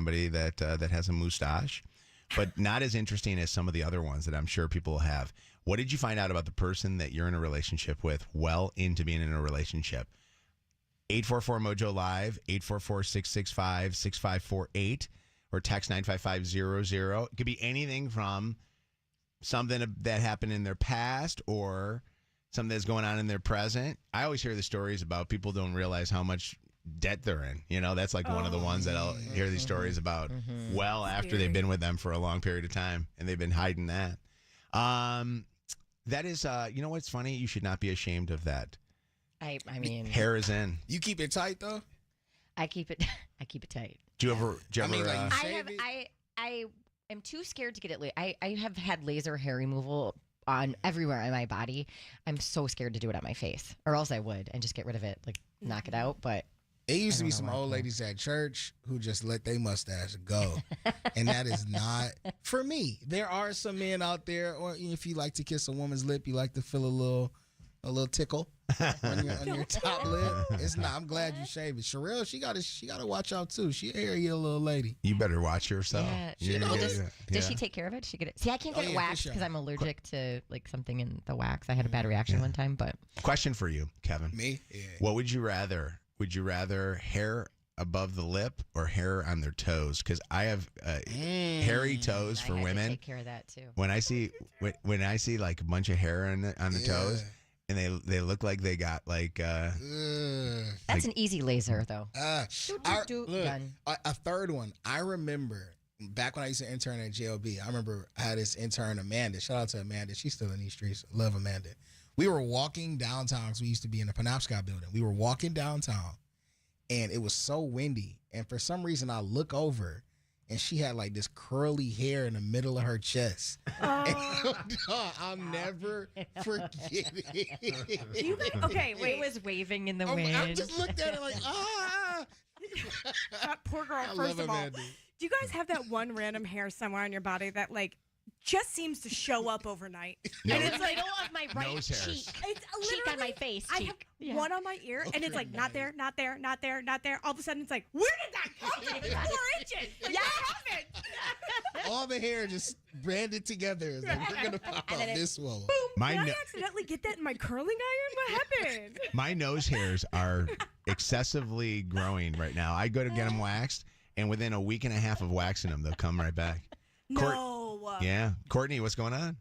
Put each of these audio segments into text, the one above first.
somebody that has a mustache, but not as interesting as some of the other ones that I'm sure people have. What did you find out about the person that you're in a relationship with well into being in a relationship? 844 Mojo Live, 844-665-6548, or text 95500. It could be anything from something that happened in their past or something that's going on in their present. I always hear the stories about people don't realize how much debt they're in. You know, that's like one of the ones that I'll hear these stories about well after they've been with them for a long period of time and they've been hiding that. That is, you know what's funny? You should not be ashamed of that. I mean, hair is in. You keep it tight though? I keep it tight. Do you ever I am too scared to get it. I have had laser hair removal on everywhere on my body. I'm so scared to do it on my face, or else I would and just get rid of it, like knock it out. But it used to be some old ladies at church who just let their mustache go, and that is not for me. There are some men out there, or if you like to kiss a woman's lip, you like to feel a little tickle on your top lip. It's not. I'm glad you shaved it. Sherelle, she gotta watch out too. She a hairy little lady. You better watch yourself. Does she take care of it? She get it. See, I can't get it waxed because I'm allergic to like something in the wax. I had a bad reaction one time. But question for you, Kevin. Me? Yeah. What would you rather? Would you rather hair above the lip or hair on their toes? Because I have hairy toes for women. I take care of that too. When I see like a bunch of hair on the toes. And they look like they got like... That's an easy laser, though. Done. A third one. I remember back when I used to intern at JLB, I remember I had this intern, Amanda. Shout out to Amanda. She's still in these streets. Love Amanda. We were walking downtown because we used to be in the Penobscot building. We were walking downtown, and it was so windy. And for some reason, I look over, and she had like this curly hair in the middle of her chest. I'll never forget it. Okay, wait. It was waving in the wind. I just looked at it like, That poor girl, first of all. Do you guys have that one random hair somewhere on your body that like just seems to show up overnight? And it's like of my right nose cheek. It's cheek on my face. I have one on my ear, and it's like not there, not there, not there, not there. All of a sudden, it's like, where did that come from? It's 4 inches. Like, what happened? all the hair just banded together. It's like, we're gonna pop out this one. Boom! Did I accidentally get that in my curling iron? What happened? My nose hairs are excessively growing right now. I go to get them waxed, and within a week and a half of waxing them, they'll come right back. No. Yeah. Courtney, what's going on?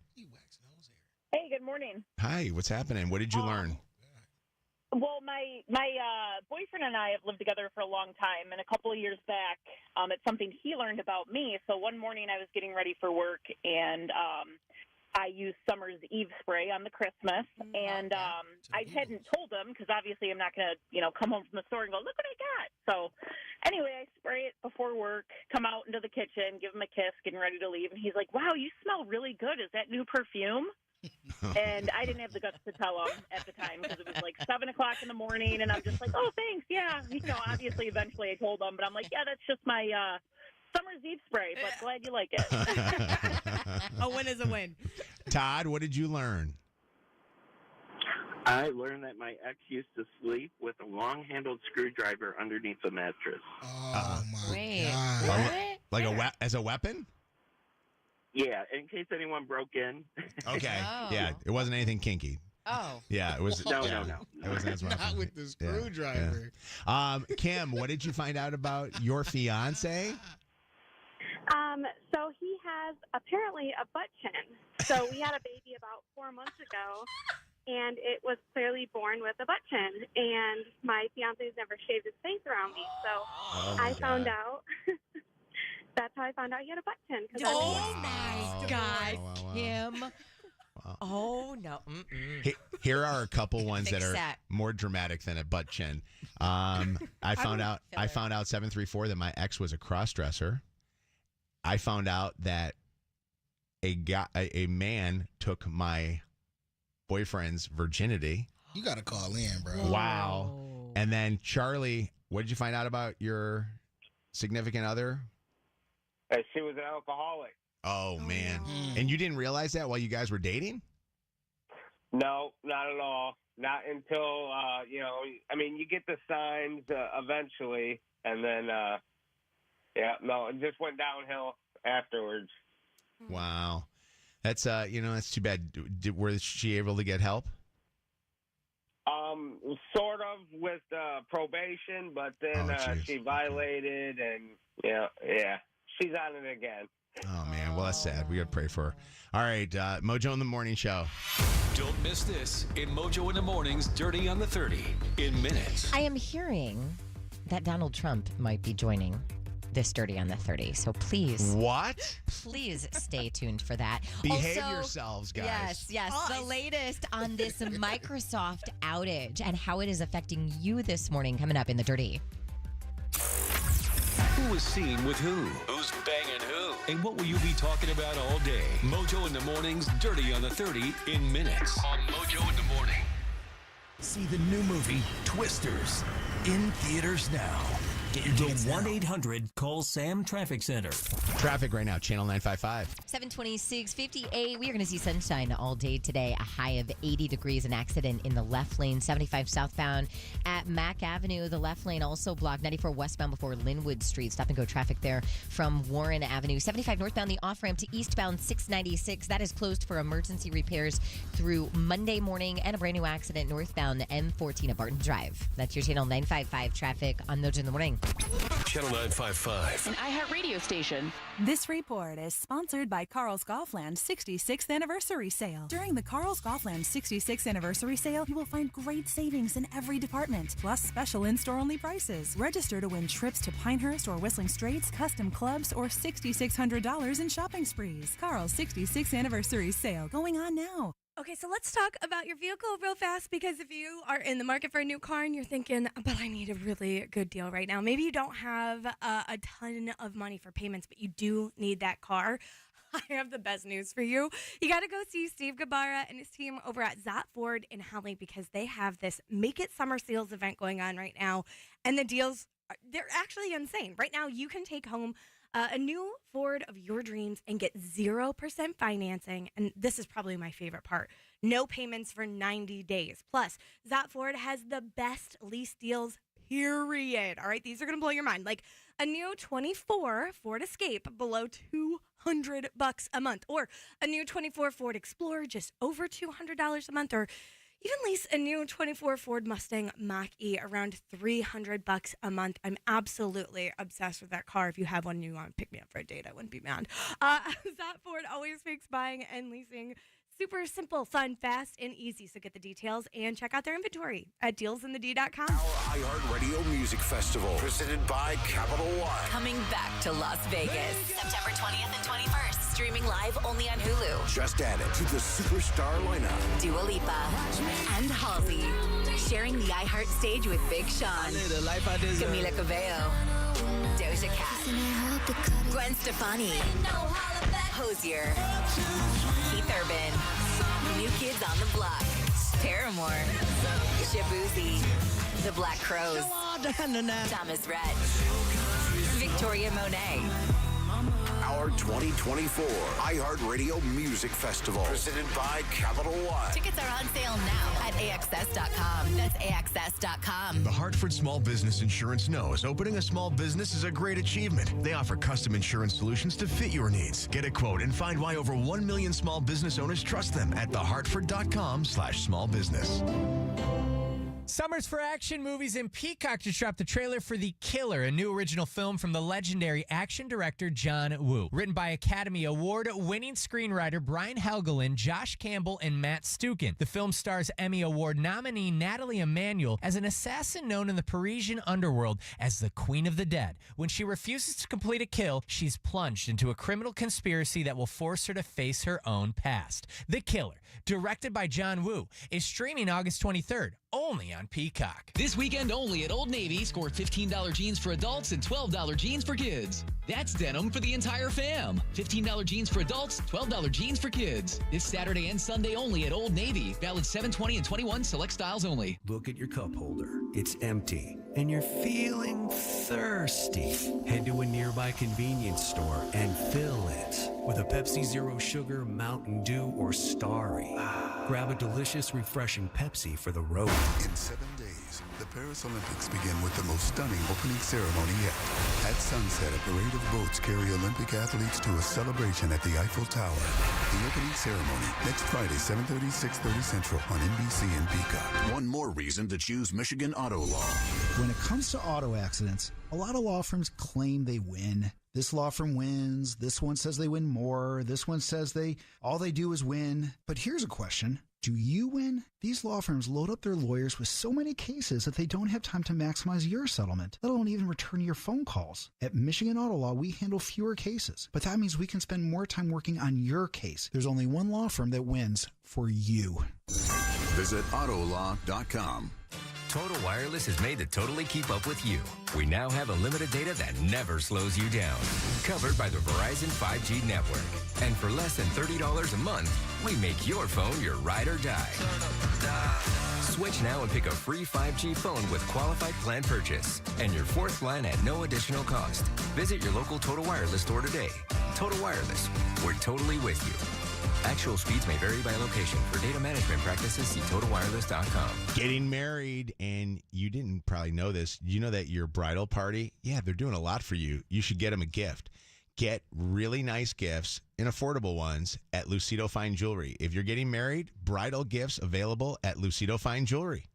Hey, good morning. Hi, what's happening? What did you learn? Well, my boyfriend and I have lived together for a long time, and a couple of years back, it's something he learned about me. So one morning I was getting ready for work, and I used Summer's Eve spray on the Christmas, and I hadn't told him because obviously I'm not going to, come home from the store and go, look what I got. So anyway, I spray it before work, come out into the kitchen, give him a kiss, getting ready to leave, and he's like, wow, you smell really good. Is that new perfume? And I didn't have the guts to tell him at the time because it was like 7 o'clock in the morning, and I'm just like, oh, thanks, yeah. Obviously, eventually I told him, but I'm like, yeah, that's just my Summer's Eve spray, but glad you like it. A win is a win. Todd, what did you learn? I learned that my ex used to sleep with a long-handled screwdriver underneath the mattress. Oh, my God. What? As a weapon? Yeah, in case anyone broke in. Okay. Oh. Yeah, it wasn't anything kinky. Oh. Yeah, it was. No. It wasn't as much. Not with the screwdriver. Yeah. Kim, what did you find out about your fiance? So he has apparently a butt chin. So we had a baby about 4 months ago, and it was clearly born with a butt chin. And my fiance's never shaved his face around me, so I found out. That's how I found out he had a butt chin. Oh, my God, Wow. Kim. Wow. Oh, no. Here are a couple ones Fix that are that. more dramatic than a butt chin. I found out 734 that my ex was a cross-dresser. I found out that a man took my boyfriend's virginity. You got to call in, bro. Wow. And then Charlie, what did you find out about your significant other? She was an alcoholic. Oh, man. And you didn't realize that while you guys were dating? No, not at all. Not until, you get the signs eventually, and then Yeah, no, it just went downhill afterwards. Wow. That's that's too bad. Was she able to get help? Sort of with probation, but then she violated, and yeah, she's on it again. Oh man, well that's sad. We gotta pray for her. All right, Mojo in the Morning Show. Don't miss this in Mojo in the Morning's Dirty on the 30 in minutes. I am hearing that Donald Trump might be joining this Dirty on the 30. So please. What? Please stay tuned for that. Behave also, yourselves, guys. Yes. The latest on this Microsoft outage and how it is affecting you this morning coming up in the Dirty. Who is seen with who? Who's banging who? And what will you be talking about all day? Mojo in the Morning's Dirty on the 30 in minutes. On Mojo in the Morning. See the new movie, Twisters, in theaters now. Get your tickets now. 1-800-CALL-SAM Traffic Center. Traffic right now, Channel 955. 726-58. We are going to see sunshine all day today. A high of 80 degrees. An accident in the left lane, 75 southbound at Mack Avenue. The left lane also blocked 94 westbound before Linwood Street. Stop and go traffic there from Warren Avenue. 75 northbound, the off-ramp to eastbound 696. That is closed for emergency repairs through Monday morning. And a brand new accident northbound M14 at Barton Drive. That's your Channel 955 traffic on Mojo in the Morning. Channel 955. An iHeartRadio station. This report is sponsored by Carl's Golfland 66th Anniversary Sale. During the Carl's Golfland 66th Anniversary Sale, you will find great savings in every department, plus special in-store only prices. Register to win trips to Pinehurst or Whistling Straits, custom clubs, or $6,600 in shopping sprees. Carl's 66th Anniversary Sale going on now. Okay, so let's talk about your vehicle real fast, because if you are in the market for a new car and you're thinking, but I need a really good deal right now, maybe you don't have a ton of money for payments, but you do need that car, I have the best news for you. You got to go see Steve Gabarra and his team over at Zack Ford in Halley, because they have this Make It Summer Sales event going on right now, and the deals, they're actually insane. Right now, you can take home a new Ford of your dreams and get 0% financing. And this is probably my favorite part. No payments for 90 days. Plus, Zack Ford has the best lease deals, period. All right, these are going to blow your mind. Like a new 24 Ford Escape below $200 a month. Or a new 24 Ford Explorer just over $200 a month. Or even lease a new 24 Ford Mustang Mach-E around $300 a month. I'm absolutely obsessed with that car. If you have one and you want to pick me up for a date, I wouldn't be mad. Zack Ford always makes buying and leasing super simple, fun, fast, and easy. So get the details and check out their inventory at dealsinthed.com. Our iHeartRadio Music Festival, presented by Capital One. Coming back to Las Vegas. September 20th and 21st. Streaming live only on Hulu. Just added to the superstar lineup. Dua Lipa and Halsey. Sharing the iHeart stage with Big Sean. Camila Cabello. Doja Cat. Gwen Stefani. Hosier. Keith Urban. New Kids on the Block. Paramore. Shabuzi. The Black Crows. Thomas Rhett. Victoria Monet. Our 2024 iHeartRadio Music Festival, presented by Capital One. Tickets are on sale now at AXS.com. That's AXS.com. The Hartford Small Business Insurance knows opening a small business is a great achievement. They offer custom insurance solutions to fit your needs. Get a quote and find why over 1 million small business owners trust them at thehartford.com/smallbusiness. Summer's for action. Movies in Peacock just dropped the trailer for The Killer, a new original film from the legendary action director John Woo. Written by Academy Award-winning screenwriter Brian Helgeland, Josh Campbell, and Matt Stukin. The film stars Emmy Award nominee Natalie Emmanuel as an assassin known in the Parisian underworld as the Queen of the Dead. When she refuses to complete a kill, she's plunged into a criminal conspiracy that will force her to face her own past. The Killer, directed by John Woo, is streaming August 23rd. Only on Peacock. This weekend only at Old Navy, score $15 jeans for adults and $12 jeans for kids. That's denim for the entire fam. $15 jeans for adults, $12 jeans for kids. This Saturday and Sunday only at Old Navy. Valid 7/20 and 21, select styles only. Look at your cup holder. It's empty. and you're feeling thirsty, head to a nearby convenience store and fill it with a Pepsi Zero Sugar, Mountain Dew, or Starry. Grab a delicious, refreshing Pepsi for the road. In 7 days, the Paris Olympics begin with the most stunning opening ceremony yet. At sunset, a parade of boats carry Olympic athletes to a celebration at the Eiffel Tower. The opening ceremony, next Friday, 7:30, 6:30 Central on NBC and Peacock. One more reason to choose Michigan Auto Law. When it comes to auto accidents, a lot of law firms claim they win. This law firm wins. This one says they win more. This one says all they do is win. But here's a question. Do you win? These law firms load up their lawyers with so many cases that they don't have time to maximize your settlement, let alone even return your phone calls. At Michigan Auto Law, we handle fewer cases, but that means we can spend more time working on your case. There's only one law firm that wins for you. Visit Autolaw.com. Total Wireless is made to totally keep up with you. We now have unlimited data that never slows you down. Covered by the Verizon 5G network. And for less than $30 a month, we make your phone your ride or die. Switch now and pick a free 5G phone with qualified plan purchase. And your fourth line at no additional cost. Visit your local Total Wireless store today. Total Wireless, we're totally with you. Actual speeds may vary by location. For data management practices, see TotalWireless.com. Getting married, and you didn't probably know this. You know that your bridal party, they're doing a lot for you. You should get them a gift. Get really nice gifts and affordable ones at Lucido Fine Jewelry. If you're getting married, bridal gifts available at Lucido Fine Jewelry.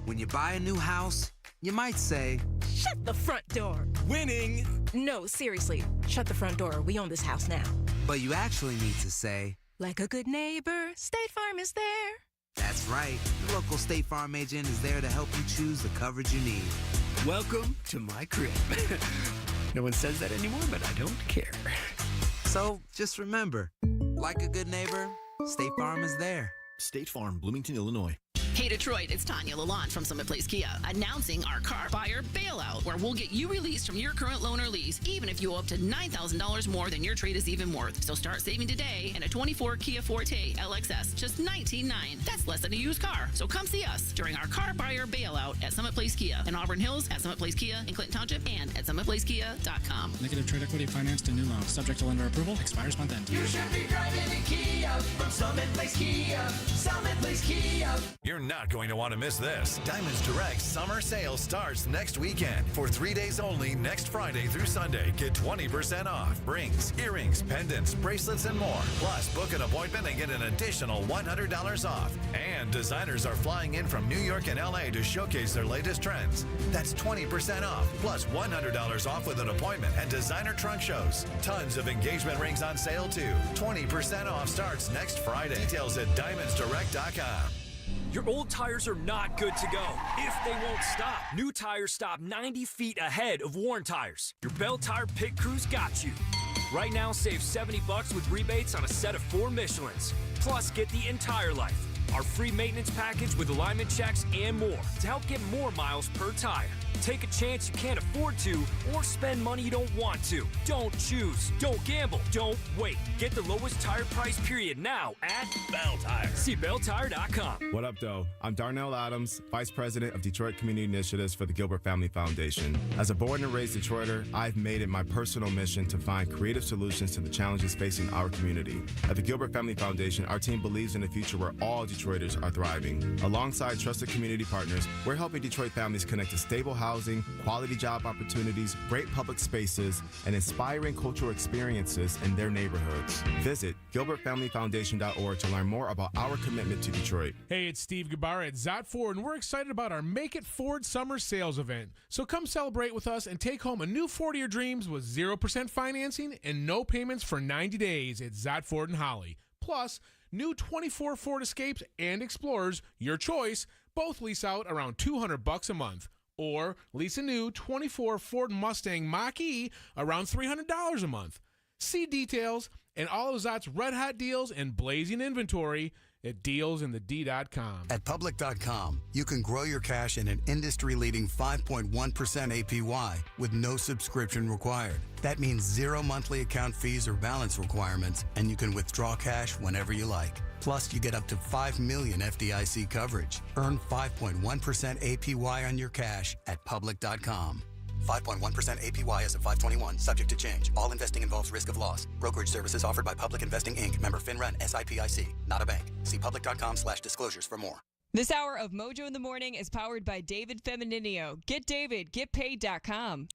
When you buy a new house, you might say, "Shut the front door." Winning. No, seriously. Shut the front door. We own this house now. But you actually need to say, "Like a good neighbor, State Farm is there." That's right. The local State Farm agent is there to help you choose the coverage you need. Welcome to my crib. No one says that anymore, but I don't care. So just remember, like a good neighbor, State Farm is there. State Farm, Bloomington, Illinois. Hey Detroit, it's Tanya Lalonde from Summit Place Kia, announcing our car buyer bailout, where we'll get you released from your current loan or lease, even if you owe up to $9,000 more than your trade is even worth. So start saving today in a 24 Kia Forte LXS, just $19,900. That's less than a used car. So come see us during our car buyer bailout at Summit Place Kia in Auburn Hills, at Summit Place Kia in Clinton Township, and at SummitPlaceKia.com. Negative trade equity financed and new loan. Subject to lender approval. Expires month end. You should be driving a Kia from Summit Place Kia. Summit Place Kia. You're not going to want to miss this. Diamonds Direct summer sale starts next weekend. For 3 days only, next Friday through Sunday, get 20% off. Rings, earrings, pendants, bracelets, and more. Plus, book an appointment and get an additional $100 off. And designers are flying in from New York and LA to showcase their latest trends. That's 20% off, plus $100 off with an appointment and designer trunk shows. Tons of engagement rings on sale, too. 20% off starts next Friday. Details at diamondsdirect.com. Your old tires are not good to go if they won't stop. New tires stop 90 feet ahead of worn tires. Your Bell Tire Pit Crew's got you. Right now, save $70 with rebates on a set of 4 Michelins. Plus, get the entire life, our free maintenance package with alignment checks and more to help get more miles per tire. Take a chance you can't afford to, or spend money you don't want to. Don't choose. Don't gamble. Don't wait. Get the lowest tire price period now at Bell Tire. See BellTire.com. What up, though? I'm Darnell Adams, Vice President of Detroit Community Initiatives for the Gilbert Family Foundation. As a born and raised Detroiter, I've made it my personal mission to find creative solutions to the challenges facing our community. At the Gilbert Family Foundation, our team believes in a future where all Detroiters are thriving. Alongside trusted community partners, we're helping Detroit families connect to stable housing, quality job opportunities, great public spaces, and inspiring cultural experiences in their neighborhoods. Visit gilbertfamilyfoundation.org to learn more about our commitment to Detroit. Hey, it's Steve Gabar at Zott Ford, and we're excited about our Make It Ford Summer Sales event. So come celebrate with us and take home a new Ford of your dreams with 0% financing and no payments for 90 days at Zott Ford and Holly. Plus, new 24 Ford Escapes and Explorers, your choice, both lease out around $200 a month. Or lease a new 24 Ford Mustang Mach-E around $300 a month. See details and all of Zott's red-hot deals and blazing inventory at dealsinthed.com. At Public.com, you can grow your cash in an industry-leading 5.1% APY with no subscription required. That means 0 monthly account fees or balance requirements, and you can withdraw cash whenever you like. Plus, you get up to $5 million FDIC coverage. Earn 5.1% APY on your cash at Public.com. 5.1% APY as of 5/21, subject to change. All investing involves risk of loss. Brokerage services offered by Public Investing, Inc., member FINRA and SIPIC, not a bank. See public.com/disclosures for more. This hour of Mojo in the Morning is powered by David Femininio. Get David, getpaid.com.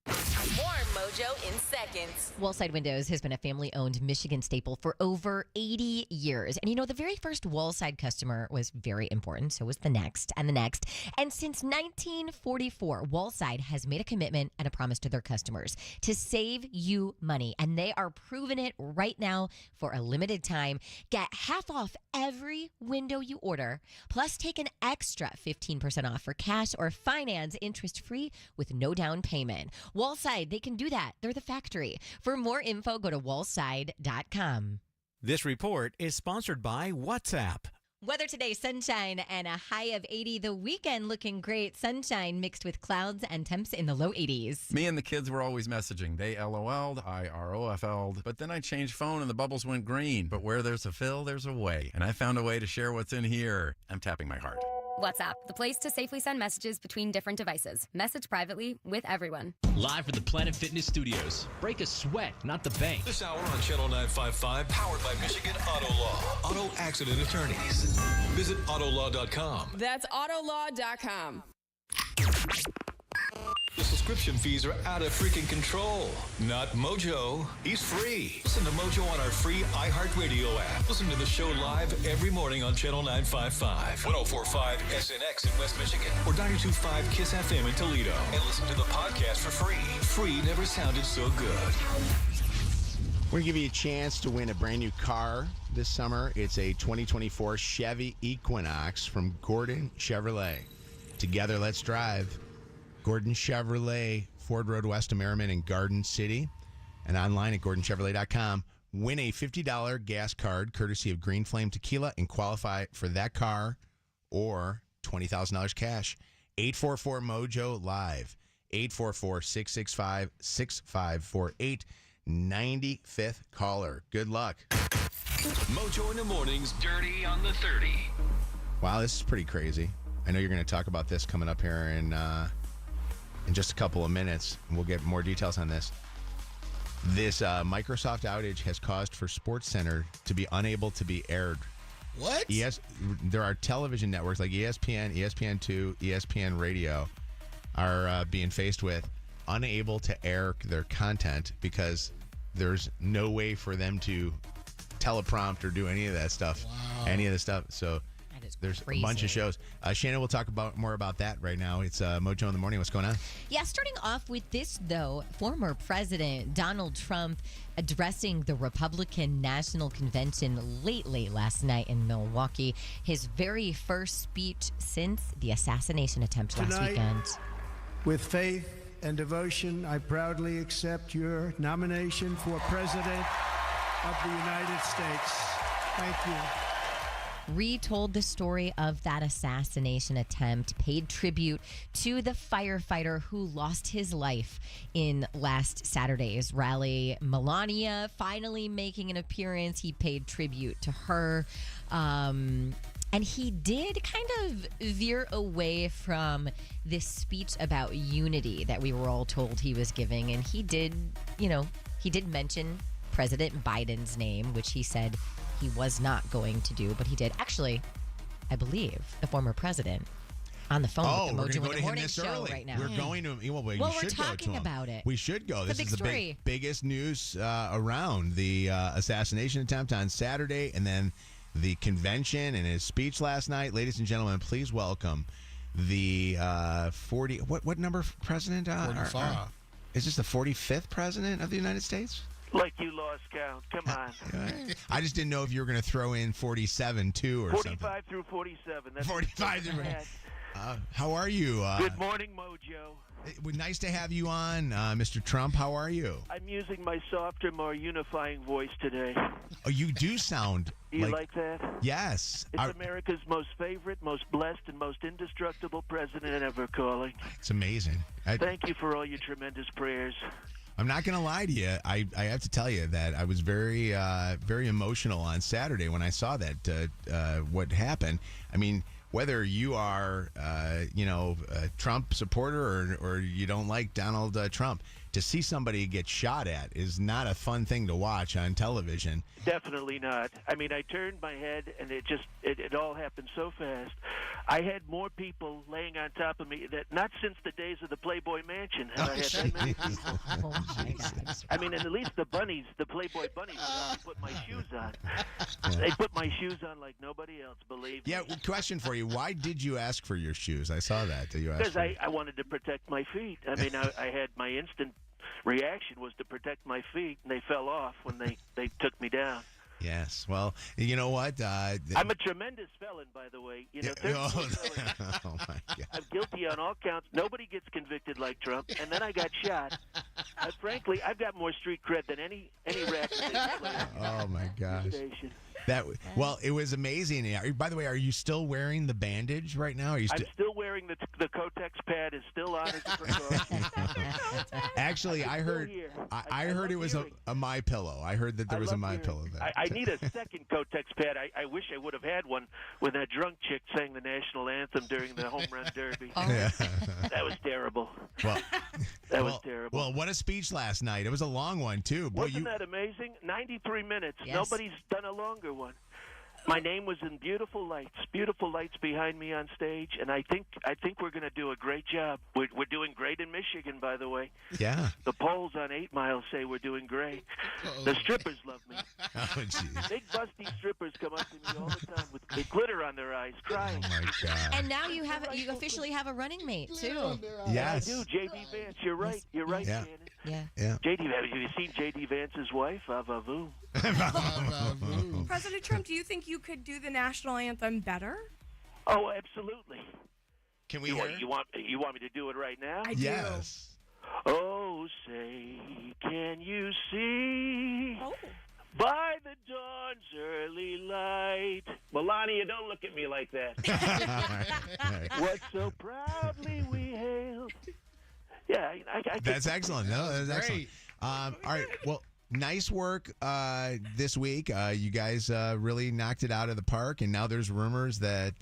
More Mojo in seconds. Wallside Windows has been a family-owned Michigan staple for over 80 years. And the very first Wallside customer was very important. So was the next and the next. And since 1944, Wallside has made a commitment and a promise to their customers to save you money. And they are proving it right now for a limited time. Get half off every window you order, plus take an extra 15% off for cash or finance interest-free with no down payment. Wallside, they can do that. They're the factory. For more info, go to wallside.com. This report is sponsored by WhatsApp. Weather today, sunshine and a high of 80. The weekend looking great. Sunshine mixed with clouds and temps in the low 80s. Me and the kids were always messaging. They LOL'd, I ROFL'd, but then I changed phone and the bubbles went green. But where there's a fill, there's a way. And I found a way to share what's in here. I'm tapping my heart. WhatsApp, the place to safely send messages between different devices. Message privately with everyone. Live from the Planet Fitness Studios. Break a sweat, not the bank. This hour on Channel 955, powered by Michigan Auto Law. Auto accident attorneys. Visit autolaw.com. That's autolaw.com. The subscription fees are out of freaking control. Not Mojo. He's free. Listen to Mojo on our free iHeartRadio app. Listen to the show live every morning on Channel 955, 1045 SNX in West Michigan, or 92.5 KISS FM in Toledo. And listen to the podcast for free. Free never sounded so good. We're going to give you a chance to win a brand new car this summer. It's a 2024 Chevy Equinox from Gordon Chevrolet. Together, let's drive. Gordon Chevrolet, Ford Road West of Merriman in Garden City, and online at GordonChevrolet.com. Win a $50 gas card courtesy of Green Flame Tequila and qualify for that car or $20,000 cash. 844-MOJO live. 844-665-6548. 95th caller. Good luck. Mojo in the mornings, dirty on the 30. Wow, this is pretty crazy. I know you're going to talk about this coming up here in just a couple of minutes. We'll get more details on this. This Microsoft outage has caused for SportsCenter to be unable to be aired. What? Yes, there are television networks like ESPN, ESPN2, ESPN Radio are being faced with unable to air their content because there's no way for them to teleprompt or do any of that stuff. Wow. Any of the stuff. So there's crazy. a bunch of shows. Shannon will talk more about that right now. It's Mojo in the Morning. What's going on? Yeah, starting off with this, though, former President Donald Trump addressing the Republican National Convention late last night in Milwaukee. His very first speech since the assassination attempt last weekend. With faith and devotion, I proudly accept your nomination for President of the United States. Thank you. Retold the story of that assassination attempt, paid tribute to the firefighter who lost his life in last Saturday's rally. Melania finally making an appearance. He paid tribute to her. And he did kind of veer away from this speech about unity that we were all told he was giving. And he did mention President Biden's name, which he said he was not going to do, but he did. Actually, I believe the former president on the phone with the Mojo in the Morning show right now. We're going to him. Well, we're talking about it. We should go. This is the biggest news around the assassination attempt on Saturday, and then the convention and his speech last night. Ladies and gentlemen, please welcome the 40. What number president? 45. Is this the 45th president of the United States? Like you lost count. Come on. I just didn't know if you were going to throw in 47 too or 45 something. through 47. That's 45 through. How are you? Good morning, Mojo. Nice to have you on, Mr. Trump. How are you? I'm using my softer, more unifying voice today. Oh, you do sound. Do you like that? Yes. It's America's most favorite, most blessed, and most indestructible president ever calling. It's amazing. Thank you for all your tremendous prayers. I'm not going to lie to you. I have to tell you that I was very, very emotional on Saturday when I saw that, what happened. I mean, whether you are, a Trump supporter or you don't like Donald Trump, to see somebody get shot at is not a fun thing to watch on television. Definitely not. I mean, I turned my head, and it all happened so fast. I had more people laying on top of me that not since the days of the Playboy Mansion have I had that many people. Oh my God. I mean, and at least the Playboy bunnies would let me put my shoes on. They put my shoes on like nobody else, believe me. Yeah, question for you. Why did you ask for your shoes? I saw that you asked. Because I wanted to protect my feet. I mean, I had my instant reaction was to protect my feet, and they fell off when they took me down. Yes. Well, you know what? I'm a tremendous felon, by the way. You know, oh my God. I'm guilty on all counts. Nobody gets convicted like Trump, and then I got shot. Frankly, I've got more street cred than any rap. Oh my gosh. Well, it was amazing. By the way, are you still wearing the bandage right now? I'm still wearing the Kotex pad is still on as a precaution. Actually, I heard it was a My Pillow. I heard that there was a My Pillow there. I need a second Kotex pad. I wish I would have had one when that drunk chick sang the national anthem during the home run derby. Yeah. That was terrible. Well, that was terrible. Well, what a speech last night. It was a long one too. Wasn't that amazing? 93 minutes. Yes. Nobody's done a longer one. My name was in beautiful lights behind me on stage, and I think we're going to do a great job. We're doing great in Michigan, by the way. Yeah. The polls on 8 Mile say we're doing great. The strippers love me. Oh, geez. Big busty strippers come up to me all the time with glitter on their eyes, crying. Oh my God. And now you officially have a running mate too. Yes. I do. J.D. Vance. You're right. You're right, Yeah. Shannon. Yeah. J.D. Have you seen J.D. Vance's wife? Avavoo. President Trump, do you think you could do the national anthem better? Oh, absolutely. Can we hear? You want me to do it right now? I do. Yes. Oh, say, can you see by the dawn's early light? Melania, don't look at me like that. What so proudly we hailed. Yeah, I That's excellent. No, that's excellent. All right. Well, nice work this week. You guys really knocked it out of the park, and now there's rumors that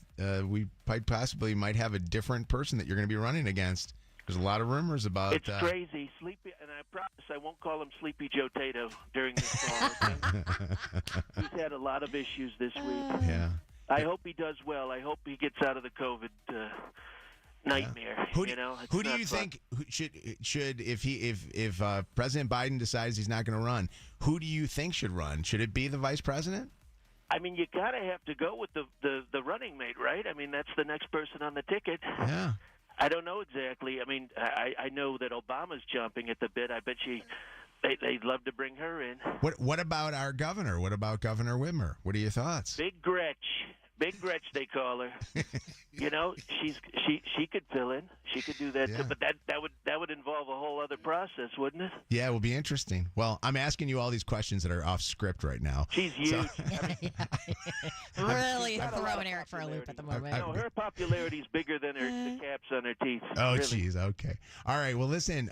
we possibly might have a different person that you're going to be running against. There's a lot of rumors about. It's crazy, Sleepy, and I promise I won't call him Sleepy Joe Tato during this call. Okay? He's had a lot of issues this week. Yeah. I hope he does well. I hope he gets out of the COVID nightmare. Who do you think should if President Biden decides he's not going to run? Who do you think should run? Should it be the vice president? I mean, you gotta have to go with the running mate, right? I mean, that's the next person on the ticket. Yeah. I don't know exactly. I mean, I know that Obama's jumping at the bit. I bet they'd love to bring her in. What about our governor? What about Governor Whitmer? What are your thoughts? Big Gretch, they call her. You know, she could fill in. She could do that, too, but that would involve a whole other process, wouldn't it? Yeah, it will be interesting. Well, I'm asking you all these questions that are off script right now. She's huge. Really throwing Eric for a loop at the moment. No, her popularity is bigger than the caps on her teeth. Oh, really. geez. Okay. All right. Well, listen,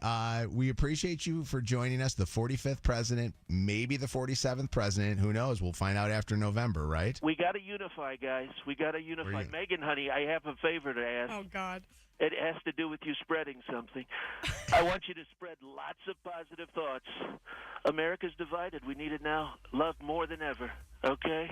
we appreciate you for joining us. The 45th president, maybe the 47th president. Who knows? We'll find out after November, right? We got to unify, guys. We got to unify. Megan, honey, I have a favor to ask. Oh, God. It has to do with you spreading something. I want you to spread lots of positive thoughts. America's divided. We need it now. Love more than ever. Okay?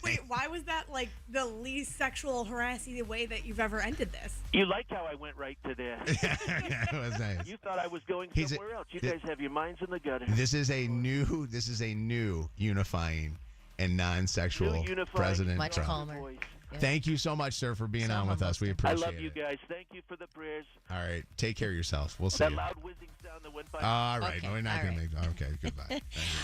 Wait, why was that like the least sexual harassing way that you've ever ended this? You like how I went right to that. Yeah, it was nice. You thought I was going somewhere else. You guys have your minds in the gutter. This is a new unifying and non-sexual President Much Trump. calmer. Thank you so much, sir, for being on with us. We appreciate it. I love you guys. Thank you for the prayers. All right. Take care of yourself. We'll see That you. loud whizzing sound that went by. All right. Okay, No, we're not all going right. to make. Okay. Goodbye.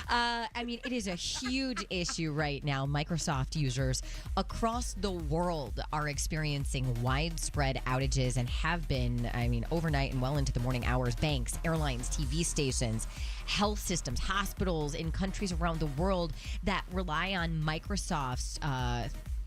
I mean, it is a huge issue right now. Microsoft users across the world are experiencing widespread outages and have been, overnight and well into the morning hours. Banks, airlines, TV stations, health systems, hospitals in countries around the world that rely on Microsoft's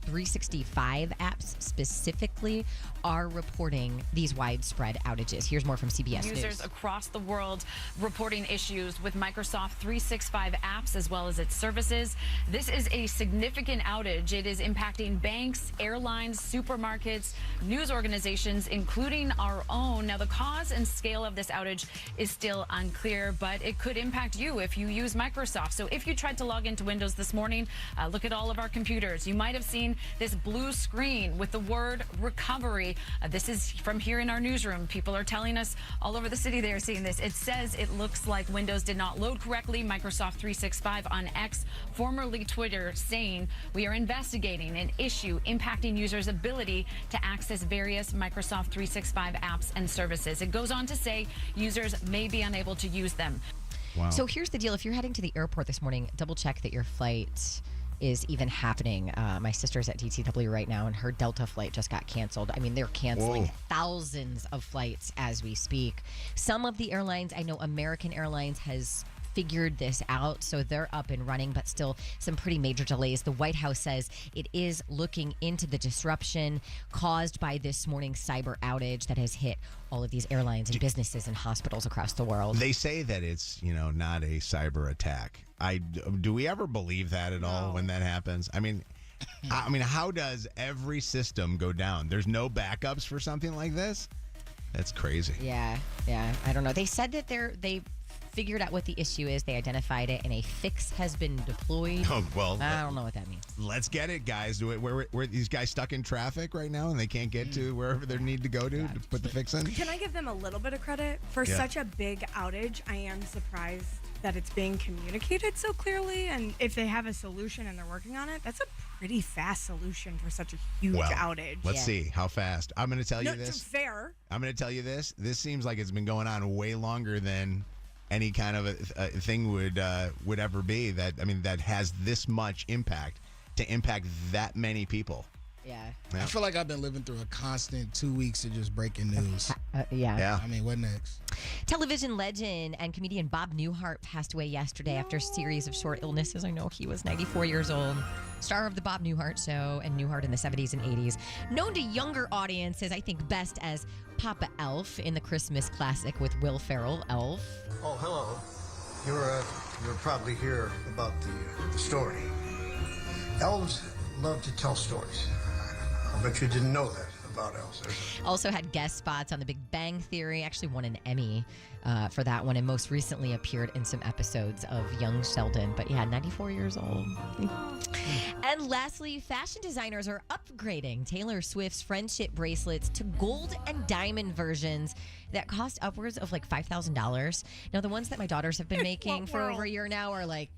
365 apps specifically are reporting these widespread outages. Here's more from CBS Users News. across the world reporting issues with Microsoft 365 apps as well as its services. This is a significant outage. It is impacting banks, airlines, supermarkets, news organizations, including our own. Now, the cause and scale of this outage is still unclear, but it could impact you if you use Microsoft. So if you tried to log into Windows this morning, look at all of our computers. You might have seen this blue screen with the word recovery. This is from here in our newsroom. People are telling us all over the city they are seeing this. It says it looks like Windows did not load correctly. Microsoft 365 on X, formerly Twitter, saying we are investigating an issue impacting users' ability to access various Microsoft 365 apps and services. It goes on to say users may be unable to use them. Wow. So here's the deal. If you're heading to the airport this morning, double check that your flight is even happening. My sister's at DTW right now, and her Delta flight just got canceled. I mean, they're canceling thousands of flights as we speak. Some of the airlines, I know American Airlines has figured this out, so they're up and running, but still some pretty major delays. The White House says it is looking into the disruption caused by this morning's cyber outage that has hit all of these airlines and businesses and hospitals across the world. They say that it's, not a cyber attack. Do we ever believe that at all when that happens? I mean, how does every system go down? There's no backups for something like this? That's crazy. Yeah. I don't know. They said that they figured out what the issue is. They identified it, and a fix has been deployed. Oh, well, I don't know what that means. Let's get it, guys. Where these guys stuck in traffic right now, and they can't get to wherever they need to go to put the fix in? Can I give them a little bit of credit for such a big outage? I am surprised that it's being communicated so clearly, and if they have a solution and they're working on it, that's a pretty fast solution for such a huge outage. Let's see how fast. I'm going to tell you No, this. fair. I'm going to tell you this. This seems like it's been going on way longer than any kind of a thing would ever be. That has this much impact to impact that many people. Yeah. I feel like I've been living through a constant 2 weeks of just breaking news. Yeah. I mean, what next? Television legend and comedian Bob Newhart passed away yesterday after a series of short illnesses. I know he was 94 years old. Star of the Bob Newhart Show and Newhart in the 70s and 80s. Known to younger audiences, I think best as Papa Elf in the Christmas classic with Will Ferrell, Elf. Oh, hello. You're probably here about the story. Elves love to tell stories. I bet you didn't know that about elves. Also had guest spots on The Big Bang Theory. Actually won an Emmy for that one, and most recently appeared in some episodes of Young Sheldon. But yeah, 94 years old. And lastly, fashion designers are upgrading Taylor Swift's friendship bracelets to gold and diamond versions that cost upwards of like $5,000. Now, the ones that my daughters have been making for over a year now are like,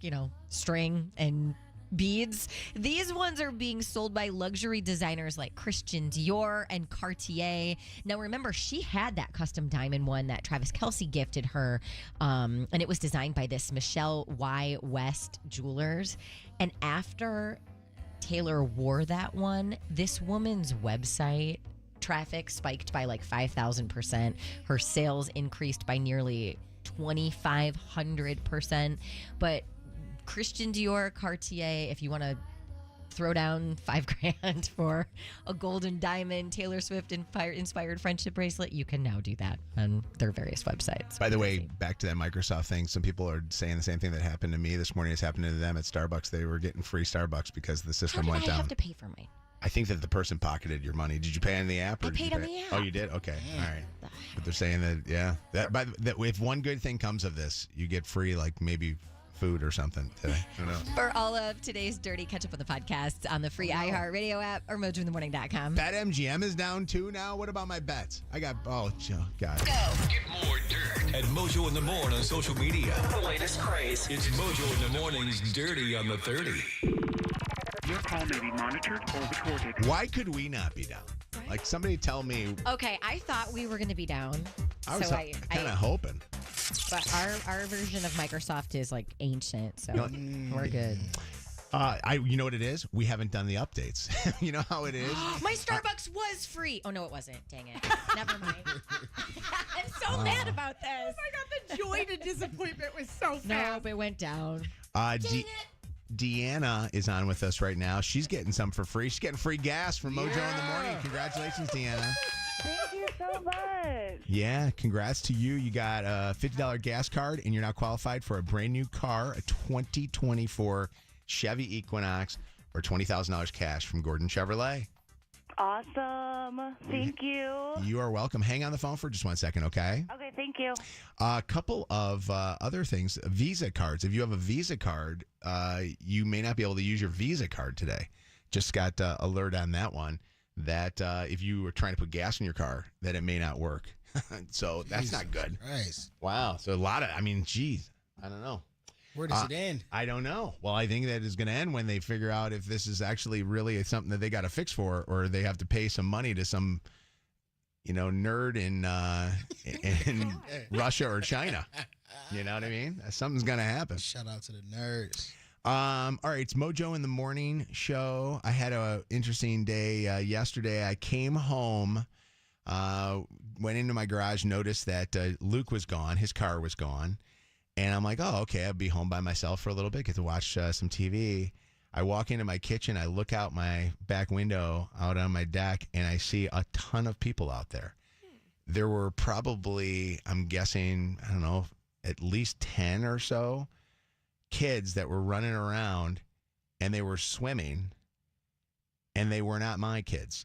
string and beads. These ones are being sold by luxury designers like Christian Dior and Cartier. Now, remember, she had that custom diamond one that Travis Kelce gifted her, and it was designed by this Michelle Y. West Jewelers. And after Taylor wore that one, this woman's website traffic spiked by like 5,000%. Her sales increased by nearly 2,500%. But Christian Dior, Cartier, if you want to throw down $5,000 for a golden diamond Taylor Swift inspired friendship bracelet, you can now do that on their various websites. By the way, back to that Microsoft thing, some people are saying the same thing that happened to me this morning has happened to them at Starbucks. They were getting free Starbucks because the system went down. How did I have to pay for mine? I think that the person pocketed your money. Did you pay on the app? Or I paid on the app. Oh, you did? Okay. All right. But they're saying that, if one good thing comes of this, you get free, like maybe food or something today. Who knows? For all of today's Dirty, catch up on the podcasts on the free iHeartRadio app or mojointhemorning.com. BetMGM is down too now. What about my bets? I got, God. Get more dirt at Mojo in the Morning on social media. The latest craze. It's Mojo in the Morning's Dirty on the 30. You're call may be monitored or recorded. Why could we not be down? Like, somebody tell me. Okay, I thought we were going to be down. I was so kind of hoping. But our version of Microsoft is like ancient, so we're good. You know what it is? We haven't done the updates. You know how it is? My Starbucks was free. Oh, no, it wasn't. Dang it. Never mind. I'm so mad about this. Oh my God, the joy to disappointment was so fast. Nope, it went down. Deanna is on with us right now. She's getting some for free. She's getting free gas from Mojo in the morning. Congratulations, Deanna. Thank you so much. Yeah, congrats to you. You got a $50 gas card, and you're now qualified for a brand new car, a 2024 Chevy Equinox, or $20,000 cash from Gordon Chevrolet. Awesome. Thank you. You are welcome. Hang on the phone for just 1 second, okay? Okay, thank you. A couple of other things. Visa cards. If you have a Visa card, you may not be able to use your Visa card today. Just got alert on that one that if you were trying to put gas in your car, that it may not work. So that's not good. Nice. Wow. So a lot of, geez, I don't know. Where does it end? I don't know. Well, I think that is going to end when they figure out if this is actually really something that they got to fix for, or they have to pay some money to some, nerd in Russia or China. You know what I mean? Something's going to happen. Shout out to the nerds. All right, it's Mojo in the Morning show. I had an interesting day yesterday. I came home, went into my garage, noticed that Luke was gone. His car was gone. And I'm like, oh, okay, I'll be home by myself for a little bit, get to watch some TV. I walk into my kitchen, I look out my back window out on my deck, and I see a ton of people out there. There were probably, I'm guessing, I don't know, at least 10 or so kids that were running around, and they were swimming, and they were not my kids.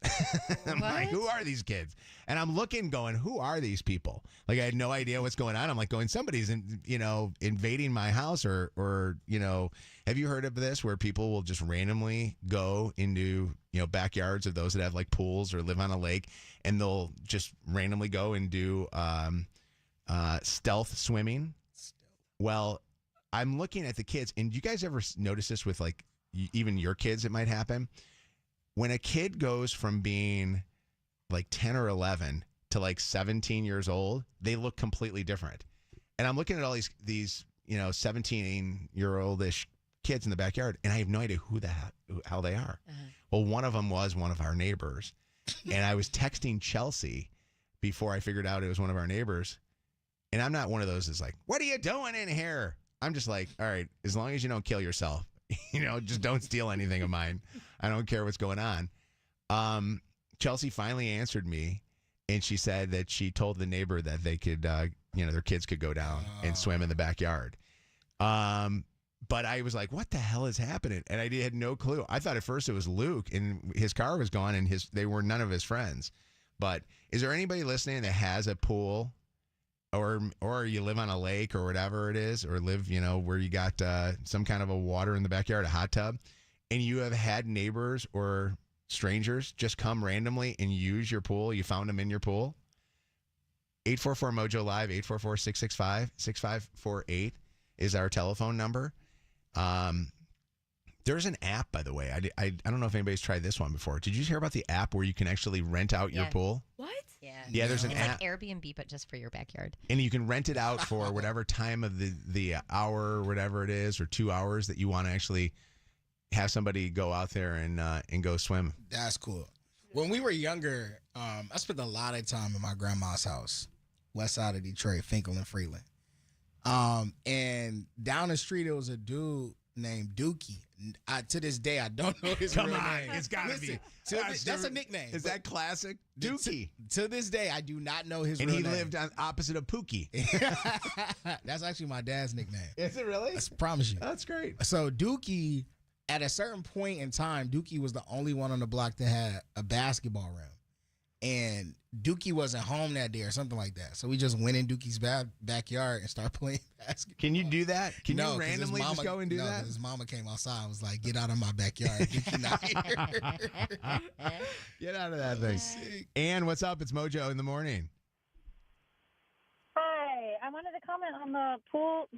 I'm like, who are these kids? And I'm looking, going, who are these people? Like, I had no idea what's going on. I'm like, somebody's invading my house, or have you heard of this where people will just randomly go into backyards of those that have like pools or live on a lake, and they'll just randomly go and do stealth swimming? Well, I'm looking at the kids, and do you guys ever notice this with like even your kids? It might happen. When a kid goes from being like 10 or 11 to like 17 years old, they look completely different. And I'm looking at all these 17-year-old-ish kids in the backyard, and I have no idea who the hell they are. Well, one of them was one of our neighbors. And I was texting Chelsea before I figured out it was one of our neighbors. And I'm not one of those that's like, what are you doing in here? I'm just like, all right, as long as you don't kill yourself, just don't steal anything of mine. I don't care what's going on. Chelsea finally answered me, and she said that she told the neighbor that they could, their kids could go down and swim in the backyard. But I was like, what the hell is happening? And I had no clue. I thought at first it was Luke, and his car was gone, and they were none of his friends. But is there anybody listening that has a pool, or you live on a lake or whatever it is, or live, where you got some kind of a water in the backyard, a hot tub, and you have had neighbors or strangers just come randomly and use your pool? You found them in your pool? 844-MOJO Live, 844-665-6548 is our telephone number. There's an app, by the way. I don't know if anybody's tried this one before. Did you hear about the app where you can actually rent out your pool? What? Yeah. Yeah, there's an app. It's like Airbnb, but just for your backyard. And you can rent it out for whatever time of the hour or whatever it is, or 2 hours that you want to actually have somebody go out there and go swim. That's cool. When we were younger, I spent a lot of time in my grandma's house, west side of Detroit, Finkel and Freeland. And down the street, there was a dude named Dookie. To this day, I don't know his real name. Come on, it's got to be. That's a nickname. Is that classic? Dookie. To this day, I do not know his real name. And he lived on opposite of Pookie. That's actually my dad's nickname. Is it really? I promise you. That's great. So Dookie, at a certain point in time, Dookie was the only one on the block that had a basketball rim. And Dookie wasn't home that day or something like that. So we just went in Dookie's backyard and started playing basketball. Can you do that? Can you randomly just go and do that? No, his mama came outside and was like, get out of my backyard. Dookie not here. Get out of that thing. Ann, what's up? It's Mojo in the morning. Hi. I wanted to comment on the pool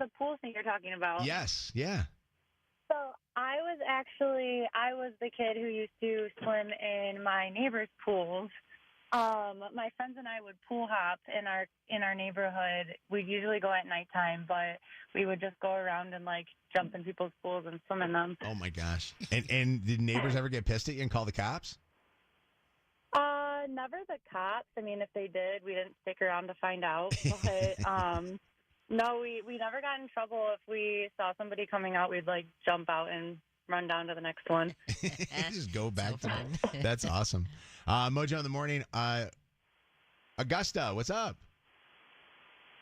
thing you're talking about. Yes. Yeah. So I was the kid who used to swim in my neighbor's pools. My friends and I would pool hop in our neighborhood. We'd usually go at nighttime, but we would just go around and like jump in people's pools and swim in them. Oh my gosh! And did neighbors ever get pissed at you and call the cops? Never the cops. I mean, if they did, we didn't stick around to find out. But no, we never got in trouble. If we saw somebody coming out, we'd like jump out and run down to the next one. Just go back to it. That's awesome. Mojo in the morning. Augusta, what's up?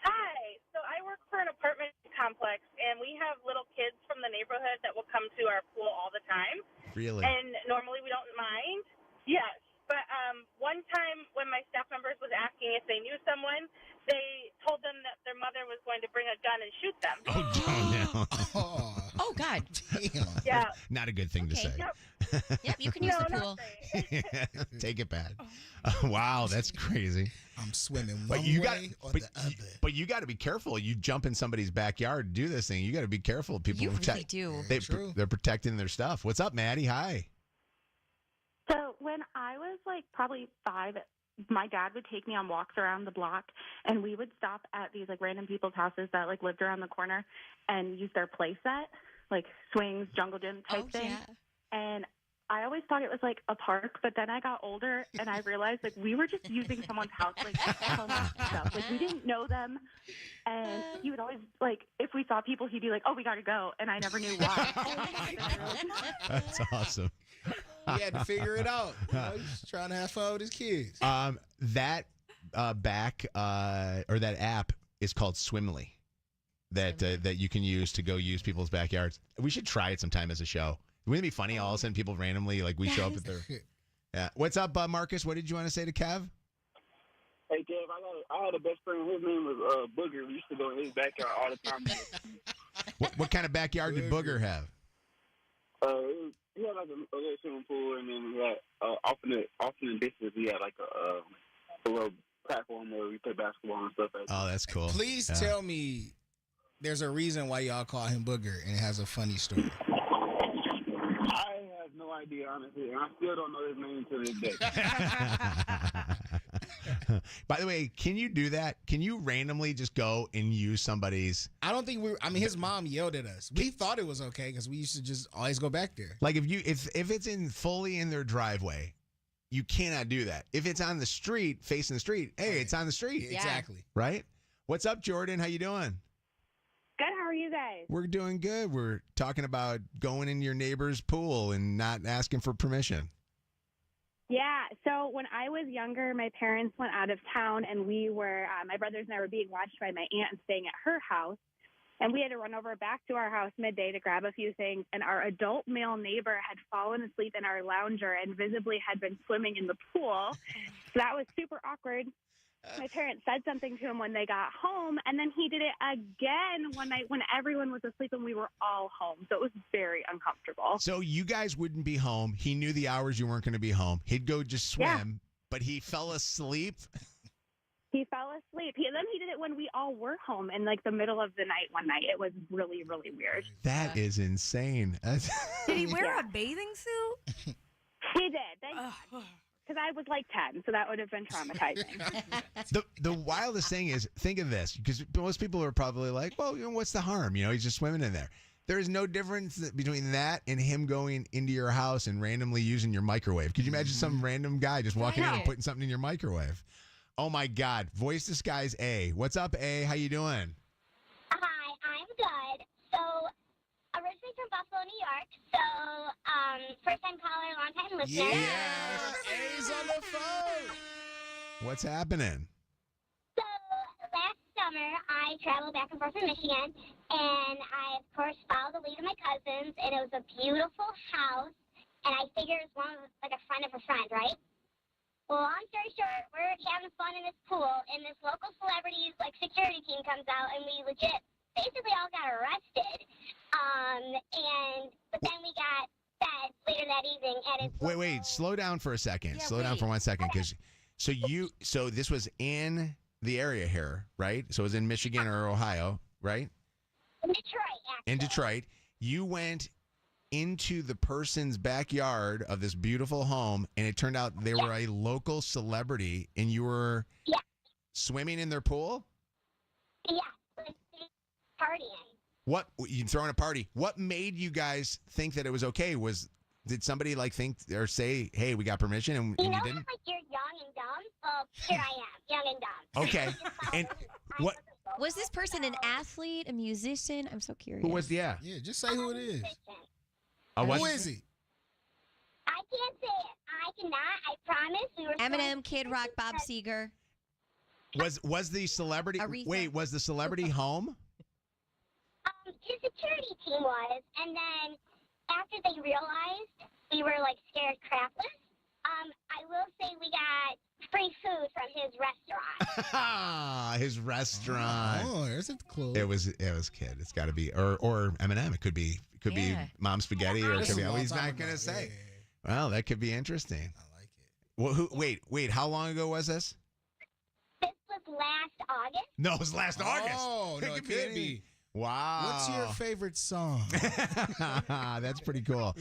Hi. So I work for an apartment complex, and we have little kids from the neighborhood that will come to our pool all the time. Really? And normally we don't mind. Yes. But one time when my staff members was asking if they knew someone, they told them that their mother was going to bring a gun and shoot them. Oh, God. Yeah. Not a good thing to say. Yep, you can use the pool. Take it back. Wow, that's crazy. I'm swimming But one you way or the other. But you got to be careful. You jump in somebody's backyard to do this thing. You got to be careful. People You really do. They're protecting their stuff. What's up, Maddie? Hi. So when I was like probably 5, my dad would take me on walks around the block, and we would stop at these like random people's houses that like lived around the corner and use their play set, like swings, jungle gym type thing. Yeah. And I always thought it was like a park, but then I got older and I realized like we were just using someone's house like so much stuff. Like we didn't know them, and he would always like if we saw people, he'd be like, "Oh, we got to go," and I never knew why. That's awesome. He had to figure it out. You know, he's trying to have fun with his kids. That that app is called Swimly. That you can use to go use people's backyards. We should try it sometime as a show. Wouldn't it be funny? All of a sudden, people randomly we show up at their. Yeah. What's up, Marcus? What did you want to say to Kev? Hey, Kev, I had a best friend. His name was Booger. We used to go in his backyard all the time. What kind of backyard did Booger have? He had like a little swimming pool, and then we had off in the distance we had like a little platform where we play basketball and stuff. Oh, that's cool. Please tell me there's a reason why y'all call him Booger, and it has a funny story. I have no idea, honestly, and I still don't know his name to this day. By the way, can you do that? Can you randomly just go and use somebody's? I don't think his mom yelled at us. We thought it was okay because we used to just always go back there. Like if it's fully in their driveway, you cannot do that. If it's on the street, facing the street, hey, it's on the street. Yeah. Exactly. Right? What's up, Jordan? How you doing? Good. How are you guys? We're doing good. We're talking about going in your neighbor's pool and not asking for permission. Yeah, so when I was younger, my parents went out of town, and we were, my brothers and I were being watched by my aunt and staying at her house, and we had to run over back to our house midday to grab a few things, and our adult male neighbor had fallen asleep in our lounger and visibly had been swimming in the pool, so that was super awkward. My parents said something to him when they got home, and then he did it again one night when everyone was asleep and we were all home. So it was very uncomfortable. So you guys wouldn't be home. He knew the hours you weren't going to be home. He'd go just swim, but he fell asleep. He fell asleep. Then he did it when we all were home in like the middle of the night one night. It was really, really weird. That is insane. Did he wear a bathing suit? He did. Thank God. Because I was like 10, so that would have been traumatizing. The wildest thing is, think of this, because most people are probably like, well, what's the harm? He's just swimming in there. There is no difference between that and him going into your house and randomly using your microwave. Could you imagine some random guy just walking in and putting something in your microwave? Oh, my God. Voice disguise A. What's up, A? How you doing? Hi, I'm good. So, originally from Buffalo, New York. So, first-time caller, long-time listener. Yes, A's on the phone. What's happening? So, last summer, I traveled back and forth from Michigan, and I, of course, followed the lead of my cousins, and it was a beautiful house, and I figured it was like a friend of a friend, right? Well, long story short, we're having fun in this pool, and this local celebrity's, security team comes out, and we basically all got arrested. But then we got fed later that evening at his Wait, slow down for a second. Slow down for 1 second, because so this was in the area here, right? So it was in Michigan or Ohio, right? In Detroit, actually. In Detroit, you went into the person's backyard of this beautiful home, and it turned out they were a local celebrity, and you were swimming in their pool? Yeah, like partying. What, you throwing a party? What made you guys think that it was okay? Did somebody like think or say, "Hey, we got permission," and You you know didn't? how, like, you're young and dumb? Well, here I am, young and dumb. Okay. And what? Was this person an athlete, a musician? I'm so curious. Who was? Yeah. Yeah, just say who it is. What? Who is he? I can't say it. I cannot. I promise. We were Eminem, Kid Rock, Bob Seger. Was the celebrity? Aretha. Wait, was the celebrity home? His security team was, and then after they realized we were like scared crapless, I will say we got free food from his restaurant. His restaurant. Oh, there's a clue. It was Kid. It's got to be or Eminem. It could be Mom Spaghetti, or it could be. Oh, he's not gonna say. Well, that could be interesting. I like it. Well, wait. How long ago was this? This was last August. No, it was last August. Oh, no, it could be. Wow. What's your favorite song? That's pretty cool.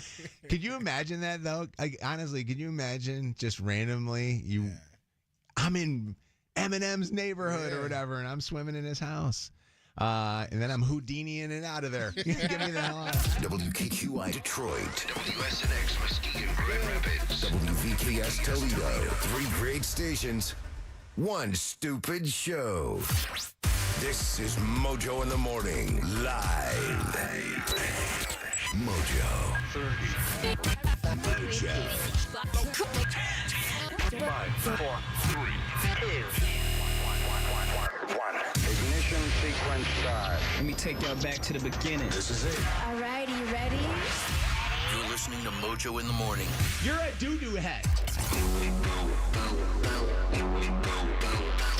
Could you imagine that, though? Like, honestly, could you imagine just randomly I'm in Eminem's neighborhood or whatever, and I'm swimming in his house. And then I'm Houdiniing it out of there. Get me the hell out. WKQI Detroit, WSNX Mesquite and Grand Rapids, WVKS Toledo. 3 great stations, 1 stupid show. This is Mojo in the Morning, live. Mojo. 30. Mojo. 5, 4, 3, 2, 1. Ignition sequence start. Let me take y'all back to the beginning. This is it. All right, are you ready? You're listening to Mojo in the Morning. You're a doo-doo head.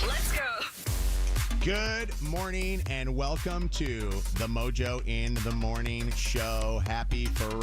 Let's go. Good morning and welcome to the Mojo in the Morning show. Happy for